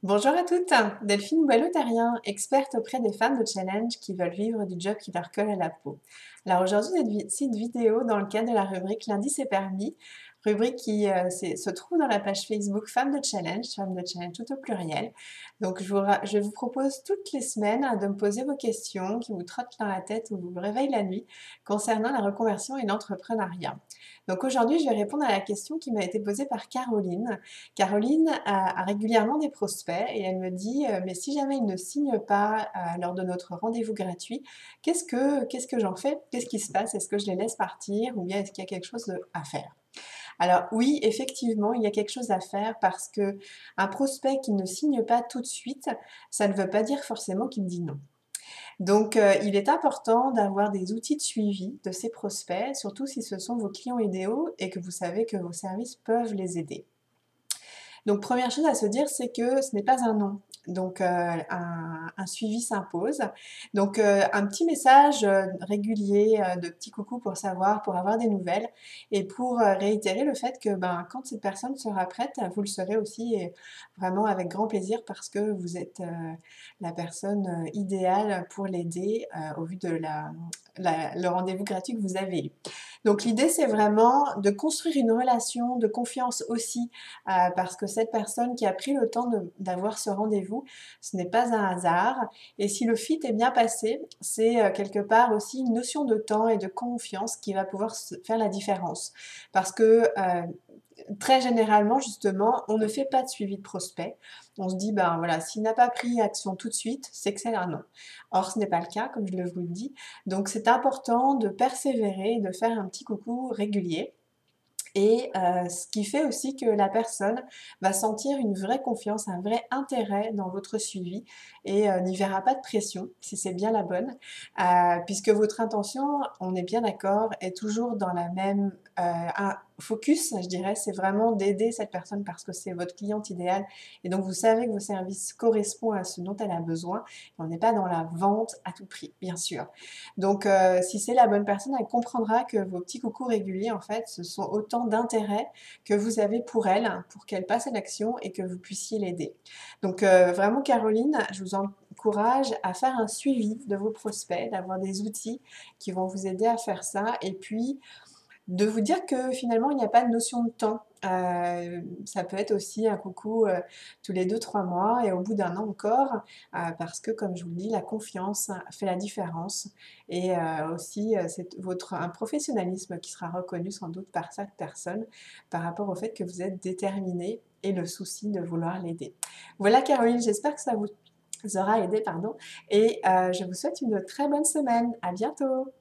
Bonjour à toutes, Delphine Boileau-Terrien, experte auprès des femmes de challenge qui veulent vivre du job qui leur colle à la peau. Alors aujourd'hui, cette vidéo dans le cadre de la rubrique Lundi c'est permis, rubrique qui se trouve dans la page Facebook Femmes de challenge tout au pluriel. Donc je vous propose toutes les semaines de me poser vos questions qui vous trottent dans la tête ou vous réveillent la nuit concernant la reconversion et l'entrepreneuriat. Donc aujourd'hui, je vais répondre à la question qui m'a été posée par Caroline. Caroline a régulièrement des prospects et elle me dit mais si jamais ils ne signent pas lors de notre rendez-vous gratuit, qu'est-ce que j'en fais? Qu'est-ce qui se passe? Est-ce que je les laisse partir ou bien est-ce qu'il y a quelque chose à faire? Alors oui, effectivement, il y a quelque chose à faire parce que un prospect qui ne signe pas tout de suite, ça ne veut pas dire forcément qu'il me dit non. Donc, il est important d'avoir des outils de suivi de ces prospects, surtout si ce sont vos clients idéaux et que vous savez que vos services peuvent les aider. Donc première chose à se dire, c'est que ce n'est pas un non. Donc un suivi s'impose. Donc un petit message régulier de petit coucou pour savoir, pour avoir des nouvelles et pour réitérer le fait que ben, quand cette personne sera prête, vous le serez aussi et vraiment avec grand plaisir parce que vous êtes la personne idéale pour l'aider au vu de le rendez-vous gratuit que vous avez eu. Donc l'idée, c'est vraiment de construire une relation de confiance aussi parce que cette personne qui a pris le temps d'avoir ce rendez-vous, ce n'est pas un hasard. Et si le fit est bien passé, c'est quelque part aussi une notion de temps et de confiance qui va pouvoir faire la différence. Parce que très généralement, justement, on ne fait pas de suivi de prospect. On se dit, ben voilà, s'il n'a pas pris action tout de suite, c'est que c'est un non. Or, ce n'est pas le cas, comme je le vous le dis. Donc, c'est important de persévérer, de faire un petit coucou régulier. Et ce qui fait aussi que la personne va sentir une vraie confiance, un vrai intérêt dans votre suivi et n'y verra pas de pression, si c'est bien la bonne, puisque votre intention, on est bien d'accord, est toujours dans la même un focus, je dirais, c'est vraiment d'aider cette personne parce que c'est votre cliente idéale et donc vous savez que vos services correspondent à ce dont elle a besoin. On n'est pas dans la vente à tout prix, bien sûr. Donc, si c'est la bonne personne, elle comprendra que vos petits coucous réguliers, en fait, ce sont autant d'intérêts que vous avez pour elle, pour qu'elle passe à l'action et que vous puissiez l'aider. Donc, vraiment, Caroline, je vous encourage à faire un suivi de vos prospects, d'avoir des outils qui vont vous aider à faire ça. Et puis, de vous dire que finalement, il n'y a pas de notion de temps. Ça peut être aussi un coucou tous les 2 3 mois et au bout d'un an encore, parce que comme je vous le dis, la confiance fait la différence et aussi c'est un professionnalisme qui sera reconnu sans doute par cette personne par rapport au fait que vous êtes déterminé et le souci de vouloir l'aider. Voilà Caroline, j'espère que ça vous aura aidé, pardon, et je vous souhaite une très bonne semaine. À bientôt!